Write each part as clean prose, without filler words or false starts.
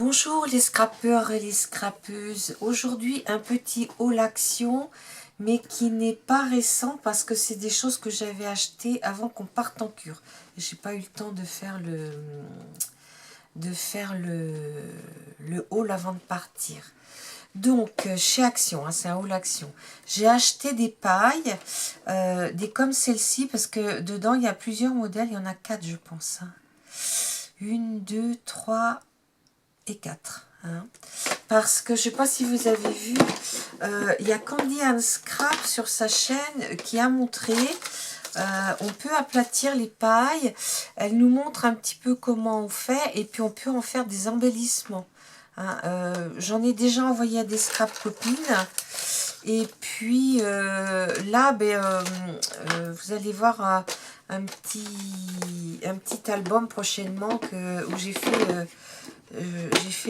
Bonjour les scrappeurs et les scrappeuses. Aujourd'hui un petit haul action, mais qui n'est pas récent parce que c'est des choses que j'avais achetées avant qu'on parte en cure. J'ai pas eu le temps de faire le haul avant de partir. Donc chez Action, hein, c'est un haul Action. J'ai acheté des pailles, des comme celle-ci parce que dedans il y a plusieurs modèles, il y en a 4 je pense. Hein. 1, 2, 3 et 4. Hein. Parce que je ne sais pas si vous avez vu, il y a Candy and Scrap sur sa chaîne qui a montré, on peut aplatir les pailles, elle nous montre un petit peu comment on fait et puis on peut en faire des embellissements. Hein. J'en ai déjà envoyé à des scrap copines et puis là, vous allez voir un petit album prochainement où j'ai fait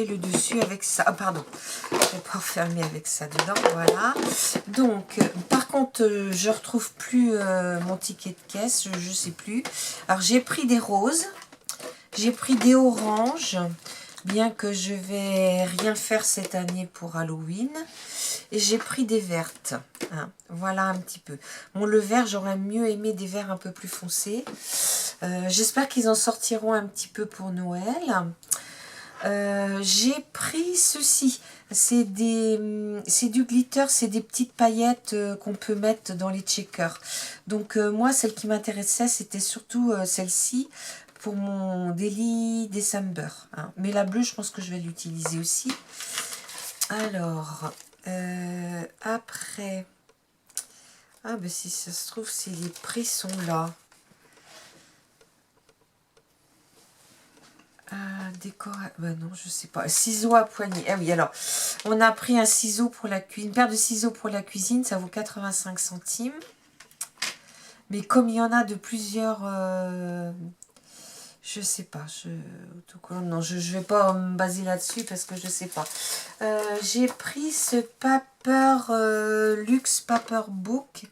le dessus avec ça. Ah, pardon, je vais pas refermer avec ça dedans. Voilà. Donc, par contre, je retrouve plus mon ticket de caisse. Je sais plus. Alors, j'ai pris des roses. J'ai pris des oranges. Bien que je vais rien faire cette année pour Halloween. Et j'ai pris des vertes. Hein. Voilà un petit peu. Bon, le vert, j'aurais mieux aimé des verts un peu plus foncés. J'espère qu'ils en sortiront un petit peu pour Noël. J'ai pris ceci, c'est du glitter, c'est des petites paillettes qu'on peut mettre dans les checkers. Donc moi, celle qui m'intéressait, c'était surtout celle-ci pour mon Daily December. Hein. Mais la bleue, je pense que je vais l'utiliser aussi. Alors, après, ah ben si ça se trouve, c'est les prix sont là. Non, je sais pas. Ciseaux à poignée. Ah oui, alors, on a pris un ciseau pour la cuisine. Une paire de ciseaux pour la cuisine, ça vaut 85 centimes. Mais comme il y en a de plusieurs... je sais pas. Non, je vais pas me baser là-dessus parce que je sais pas. J'ai pris ce paper Luxe Paper Book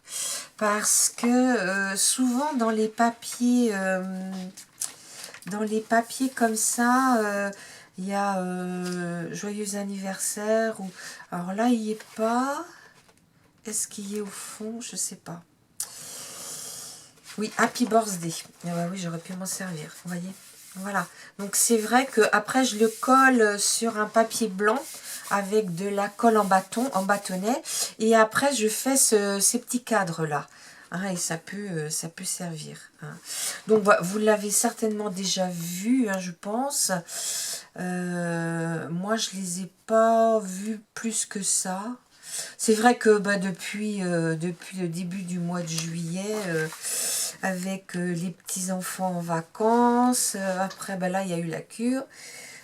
parce que souvent dans les papiers... comme ça, il y a Joyeux anniversaire. Alors là, il n'y est pas. Est-ce qu'il y est au fond? Je sais pas. Oui, Happy Birthday. Ah bah oui, j'aurais pu m'en servir. Vous voyez? Voilà. Donc c'est vrai que après je le colle sur un papier blanc avec de la colle en bâtonnet. Et après, je fais ces petits cadres-là. Hein, et ça peut servir. Hein. Donc, vous l'avez certainement déjà vu, hein, je pense. Moi, je les ai pas vus plus que ça. C'est vrai que depuis le début du mois de juillet, avec les petits-enfants en vacances, après, là, il y a eu la cure.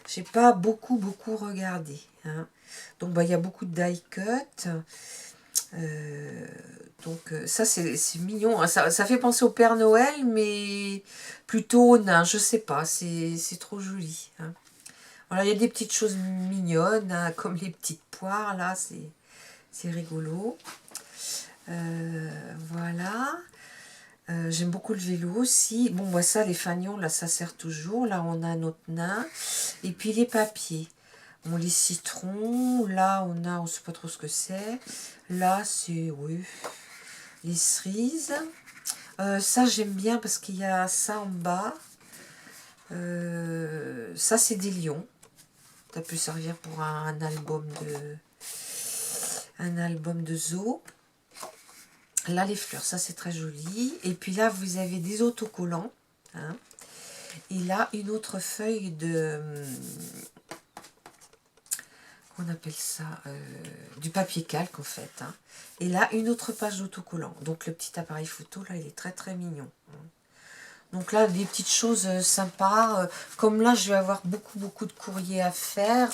J'ai pas beaucoup regardé. Hein. Donc, il y a beaucoup de die cut. Donc ça c'est mignon, hein. Ça fait penser au Père Noël, mais plutôt nain, je sais pas, c'est trop joli. Hein. Voilà, il y a des petites choses mignonnes, hein, comme les petites poires, là, c'est rigolo. Voilà. J'aime beaucoup le vélo aussi. Bon, ça, les fanions, là, ça sert toujours. Là, on a notre nain. Et puis les papiers. Bon, les citrons, là, on sait pas trop ce que c'est. Là, c'est, oui, les cerises. Ça, j'aime bien parce qu'il y a ça en bas. Ça, c'est des lions. Ça peut servir pour un album de zoo. Là, les fleurs, ça, c'est très joli. Et puis là, vous avez des autocollants. Hein. Et là, une autre feuille de... on appelle ça du papier calque en fait. Hein. Et là, une autre page d'autocollant. Donc le petit appareil photo, là, il est très mignon. Donc là, des petites choses sympas. Comme là, je vais avoir beaucoup de courriers à faire.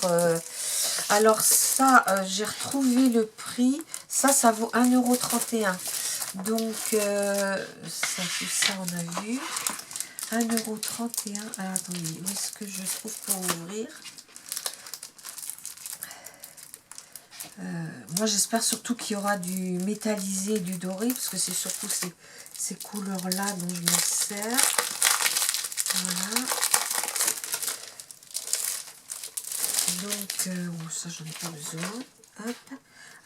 Alors ça, j'ai retrouvé le prix. Ça vaut 1,31 €. Donc, ça, on a vu. 1,31 €. Alors, attendez, où est-ce que je trouve pour ouvrir? Moi j'espère surtout qu'il y aura du métallisé et du doré, parce que c'est surtout ces couleurs-là dont je me sers. Voilà. Donc, ça, j'en ai pas besoin. Hop.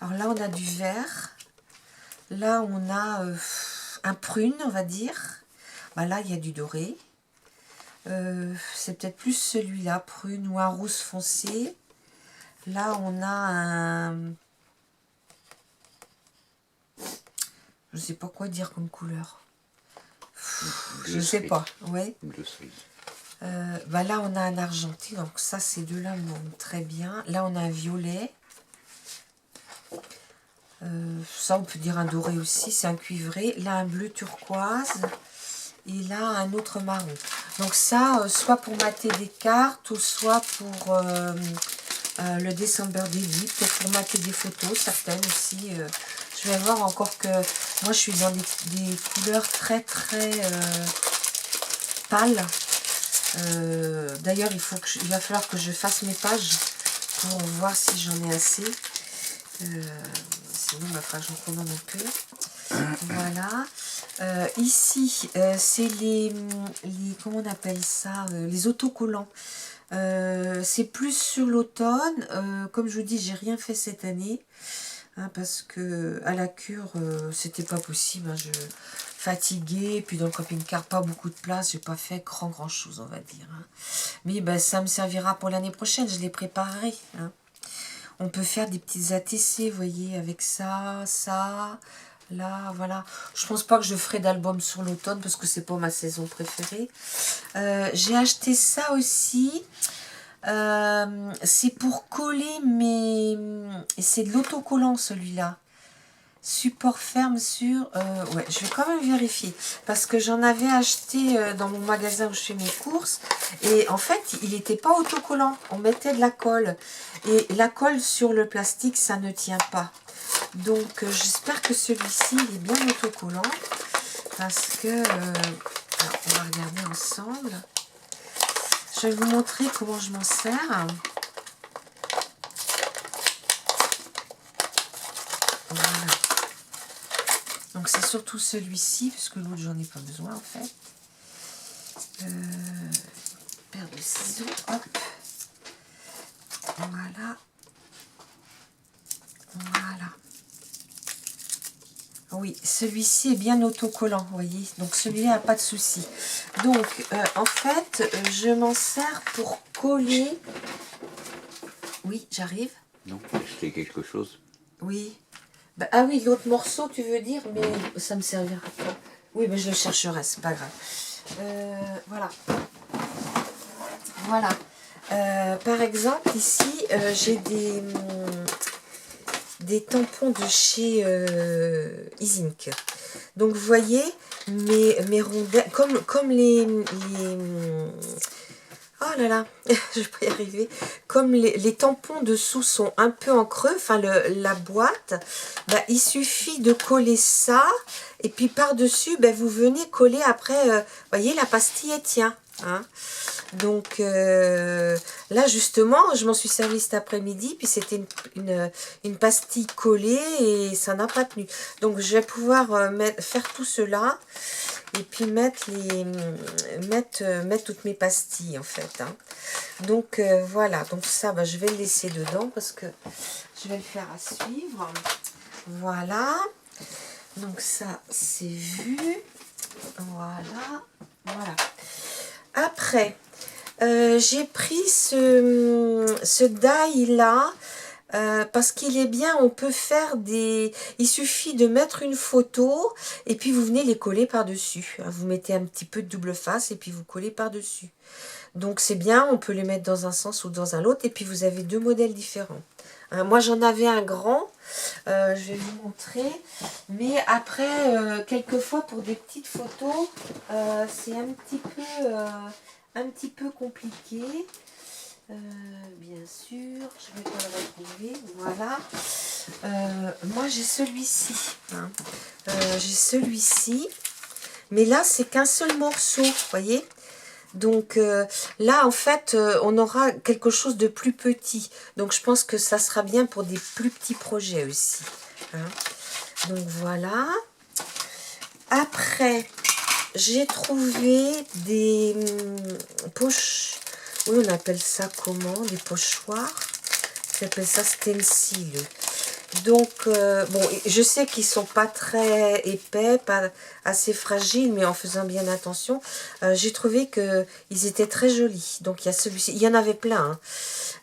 Alors là, on a du vert. Là, on a un prune, on va dire. Bah, là, il y a du doré. C'est peut-être plus celui-là, prune ou un rose foncé. Là, on a un... Je sais pas quoi dire comme couleur. Je sais pas, ouais. Bleu cerise. Bah là, on a un argenté, donc ça, ces deux-là vont très bien. Là, on a un violet. Ça, on peut dire un doré aussi, c'est un cuivré. Là, un bleu turquoise. Et là, un autre marron. Donc ça, soit pour mater des cartes, ou soit pour le December Daily, peut-être pour mater des photos, certaines aussi. Je vais voir encore que... Moi, je suis dans des couleurs très, très pâles. D'ailleurs, il va falloir que je fasse mes pages pour voir si j'en ai assez. Sinon, il va falloir que j'en commande un peu. Voilà. Ici, c'est les... Comment on appelle ça, les autocollants. C'est plus sur l'automne. Comme je vous dis, j'ai rien fait cette année. Hein, parce que à la cure, c'était pas possible. Hein, je fatiguée. Et puis dans le camping-car, pas beaucoup de place. J'ai pas fait grand chose, on va dire. Hein. Mais ben, ça me servira pour l'année prochaine. Je les préparerai. Hein. On peut faire des petites ATC, vous voyez, avec ça, ça, là, voilà. Je pense pas que je ferai d'album sur l'automne parce que c'est pas ma saison préférée. J'ai acheté ça aussi. C'est pour coller mes... C'est de l'autocollant celui-là. Support ferme sur... ouais, je vais quand même vérifier. Parce que j'en avais acheté dans mon magasin où je fais mes courses. Et en fait, il n'était pas autocollant. On mettait de la colle. Et la colle sur le plastique, ça ne tient pas. Donc, j'espère que celui-ci est bien autocollant. Parce que... alors, on va regarder ensemble. Je vais vous montrer comment je m'en sers. Voilà. Donc c'est surtout celui-ci, parce que l'autre j'en ai pas besoin en fait. Paire de ciseaux, hop. Voilà. Voilà. Oui, celui-ci est bien autocollant, vous voyez. Donc celui-là n'a pas de souci. Donc en fait, je m'en sers pour coller. Oui, j'arrive. Non, acheter quelque chose. Oui. Bah, ah oui, l'autre morceau, tu veux dire, mais ça me servira pas. Oui, mais je le chercherai, c'est pas grave. Voilà. Voilà. Par exemple, ici, j'ai des tampons de chez Isink. Donc, vous voyez, mes rondelles, comme les... Oh là là, je vais pas y arriver. Comme les tampons dessous sont un peu en creux, enfin la boîte, bah, il suffit de coller ça. Et puis par-dessus, bah, vous venez coller après, voyez, la pastille elle tient. Hein. Donc là justement, je m'en suis servi cet après-midi, puis c'était une pastille collée et ça n'a pas tenu. Donc je vais pouvoir faire tout cela. Et puis mettre toutes mes pastilles en fait. Hein. Donc voilà, donc ça bah, je vais le laisser dedans parce que je vais le faire à suivre. Voilà. Donc ça c'est vu. Voilà. Voilà. Après, j'ai pris ce die là. Parce qu'il est bien, on peut faire des... Il suffit de mettre une photo et puis vous venez les coller par-dessus. Vous mettez un petit peu de double face et puis vous collez par-dessus. Donc c'est bien, on peut les mettre dans un sens ou dans un autre et puis vous avez deux modèles différents. Hein, moi j'en avais un grand, je vais vous montrer. Mais après, quelquefois pour des petites photos, c'est un petit peu compliqué. Bien sûr, je vais pas le retrouver. Voilà. Moi, j'ai celui-ci. Hein. J'ai celui-ci. Mais là, c'est qu'un seul morceau. Vous voyez? Donc là, en fait, on aura quelque chose de plus petit. Donc, je pense que ça sera bien pour des plus petits projets aussi. Hein. Donc, voilà. Après, j'ai trouvé des poches... Oui, on appelle ça comment? Des pochoirs. On appelle ça stencil. Donc, bon, je sais qu'ils sont pas très épais, pas assez fragiles, mais en faisant bien attention, j'ai trouvé que ils étaient très jolis. Donc, il y a celui-ci, il y en avait plein, hein.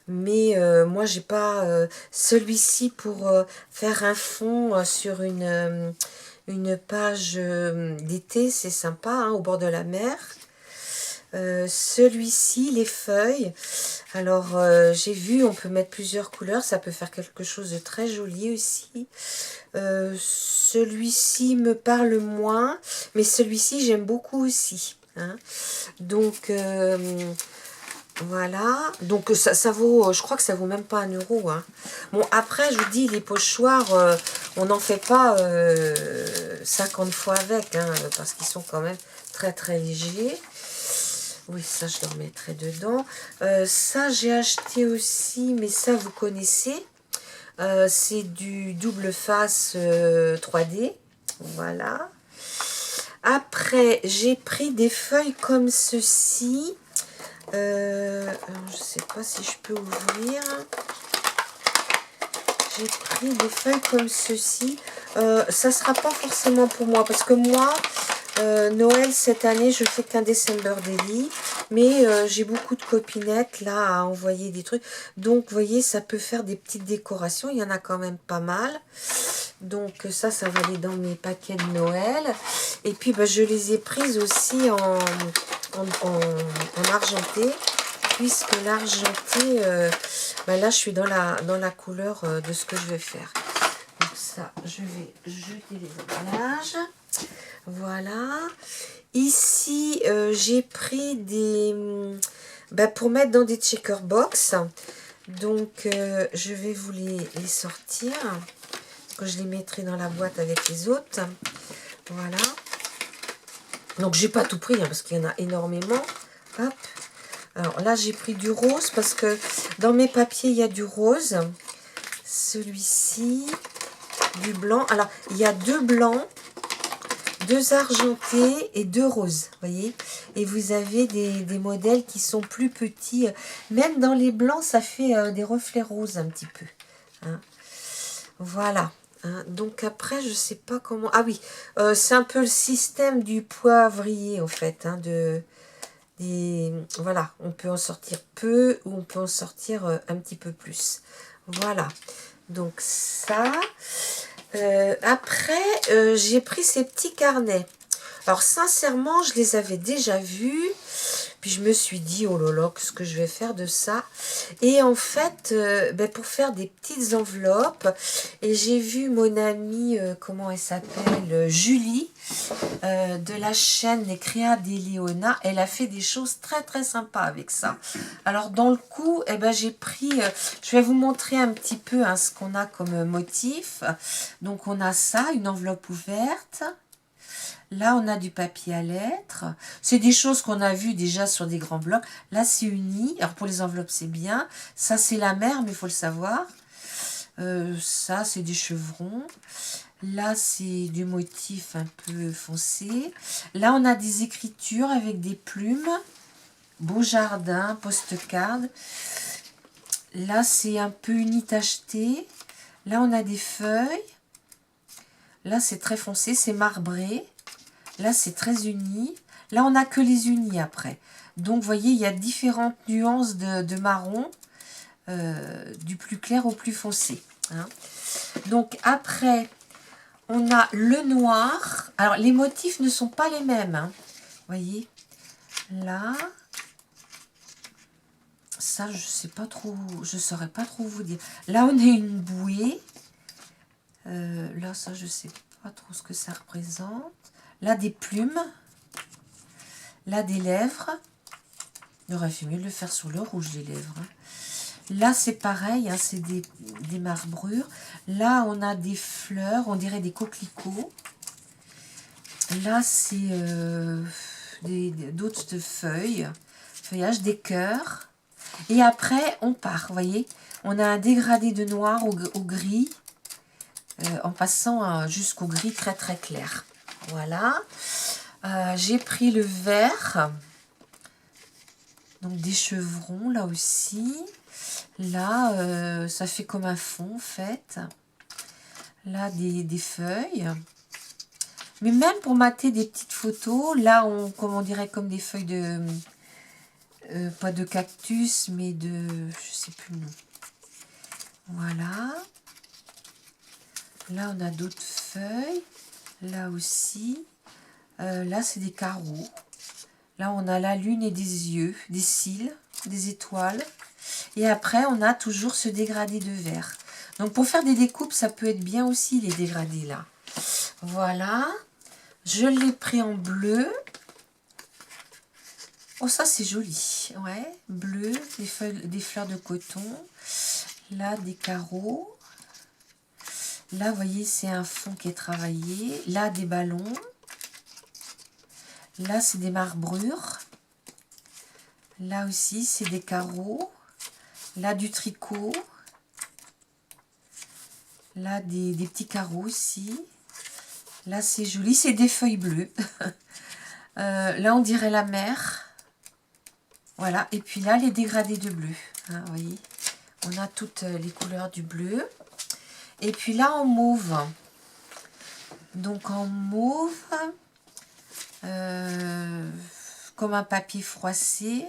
Mais moi, j'ai pas celui-ci pour faire un fond sur une page d'été, c'est sympa, hein, au bord de la mer. Celui-ci, les feuilles, alors j'ai vu, on peut mettre plusieurs couleurs, ça peut faire quelque chose de très joli aussi. Celui-ci me parle moins, mais celui-ci j'aime beaucoup aussi, hein. Donc voilà, donc ça vaut, je crois que ça vaut même pas 1 €, hein. Bon, après je vous dis, les pochoirs, on n'en fait pas 50 fois avec, hein, parce qu'ils sont quand même très très légers. Oui, ça, je le remettrai dedans. Ça, j'ai acheté aussi, mais ça, vous connaissez. C'est du double face 3D. Voilà. Après, j'ai pris des feuilles comme ceci. Alors, je ne sais pas si je peux ouvrir. J'ai pris des feuilles comme ceci. Ça ne sera pas forcément pour moi, parce que moi... Noël cette année je fais qu'un December Daily, mais j'ai beaucoup de copinettes là à envoyer des trucs, donc vous voyez, ça peut faire des petites décorations, il y en a quand même pas mal. Donc ça va aller dans mes paquets de Noël. Et puis je les ai prises aussi en argenté, puisque l'argenté, là je suis dans la couleur de ce que je vais faire. Donc ça, je vais jeter les emballages. Voilà. Ici, j'ai pris des... pour mettre dans des checker box. Donc, je vais vous les sortir. Parce que je les mettrai dans la boîte avec les autres. Voilà. Donc, j'ai pas tout pris, hein, parce qu'il y en a énormément. Hop. Alors là, j'ai pris du rose parce que dans mes papiers, il y a du rose. Celui-ci, du blanc. Alors, il y a 2 blancs, 2 argentés et 2 roses, voyez. Et vous avez des modèles qui sont plus petits. Même dans les blancs, ça fait des reflets roses un petit peu, hein. Voilà, hein. Donc après, je sais pas comment... Ah oui, c'est un peu le système du poivrier, en fait, hein, voilà, on peut en sortir peu ou on peut en sortir un petit peu plus. Voilà, donc ça... après, j'ai pris ces petits carnets. Alors, sincèrement, je les avais déjà vus. Puis, je me suis dit, oh là là, qu'est-ce que je vais faire de ça? Et en fait, pour faire des petites enveloppes, et j'ai vu mon amie, comment elle s'appelle, Julie, de la chaîne Les Créas d'Eleona. Elle a fait des choses très très sympas avec ça. Alors dans le coup, j'ai pris, je vais vous montrer un petit peu, hein, ce qu'on a comme motif. Donc on a ça, une enveloppe ouverte. Là, on a du papier à lettres. C'est des choses qu'on a vues déjà sur des grands blocs. Là, c'est uni. Alors, pour les enveloppes, c'est bien. Ça, c'est la mer, mais il faut le savoir. Ça, c'est des chevrons. Là, c'est du motif un peu foncé. Là, on a des écritures avec des plumes. Beau jardin, postcard. Là, c'est un peu uni tacheté. Là, on a des feuilles. Là, c'est très foncé, c'est marbré. Là, c'est très uni. Là, on n'a que les unis après. Donc, vous voyez, il y a différentes nuances de marron, du plus clair au plus foncé, hein. Donc, après, on a le noir. Alors, les motifs ne sont pas les mêmes, hein. Vous voyez, là, ça, je sais pas trop, je saurais pas trop vous dire. Là, on a une bouée. Là, ça, je sais pas trop ce que ça représente. Là, des plumes. Là, des lèvres. Il aurait fait mieux de le faire sur le rouge, les lèvres, hein. Là, c'est pareil, hein, c'est des marbrures. Là, on a des fleurs, on dirait des coquelicots. Là, c'est d'autres feuilles, feuillage, des cœurs. Et après, on part, vous voyez. On a un dégradé de noir au gris, en passant jusqu'au gris très très clair. Voilà. J'ai pris le vert. Donc des chevrons là aussi. Là, ça fait comme un fond en fait. Là, des feuilles. Mais même pour mater des petites photos, là, comme on dirait comme des feuilles de... pas de cactus, mais de... je sais plus le nom. Voilà. Là, on a d'autres feuilles. Là aussi. Là, c'est des carreaux. Là, on a la lune et des yeux, des cils, des étoiles. Et après, on a toujours ce dégradé de vert. Donc, pour faire des découpes, ça peut être bien aussi, les dégradés là. Voilà. Je l'ai pris en bleu. Oh, ça, c'est joli. Ouais, bleu, des fleurs de coton. Là, des carreaux. Là, vous voyez, c'est un fond qui est travaillé. Là, des ballons. Là, c'est des marbrures. Là aussi, c'est des carreaux. Là, du tricot. Là, des petits carreaux aussi. Là, c'est joli. C'est des feuilles bleues. Là, on dirait la mer. Voilà. Et puis là, les dégradés de bleu. Hein, vous voyez, on a toutes les couleurs du bleu. Et puis là, en mauve. Donc, en mauve... comme un papier froissé.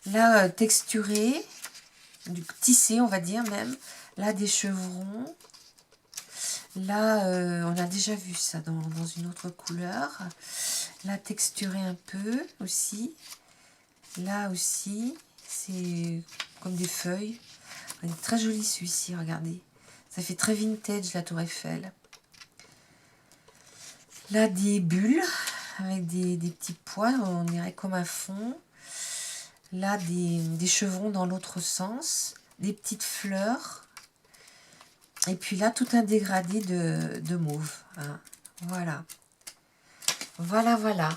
Là, texturé, du tissé, on va dire même. Là, des chevrons. Là, on a déjà vu ça dans une autre couleur. Là, texturé un peu aussi. Là aussi, c'est comme des feuilles. Il est très joli celui-ci, regardez. Ça fait très vintage, la Tour Eiffel. Là, des bulles avec des petits pois, on dirait comme un fond. Là, des chevrons dans l'autre sens, des petites fleurs. Et puis là, tout un dégradé de mauve. Hein. Voilà. Voilà, voilà.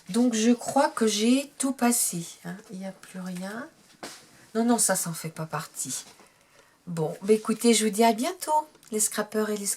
Donc, je crois que j'ai tout passé. Hein. Il n'y a plus rien. Non, non, ça n'en fait pas partie. Bon, bah écoutez, je vous dis à bientôt, les scrappeurs et les scrappeurs.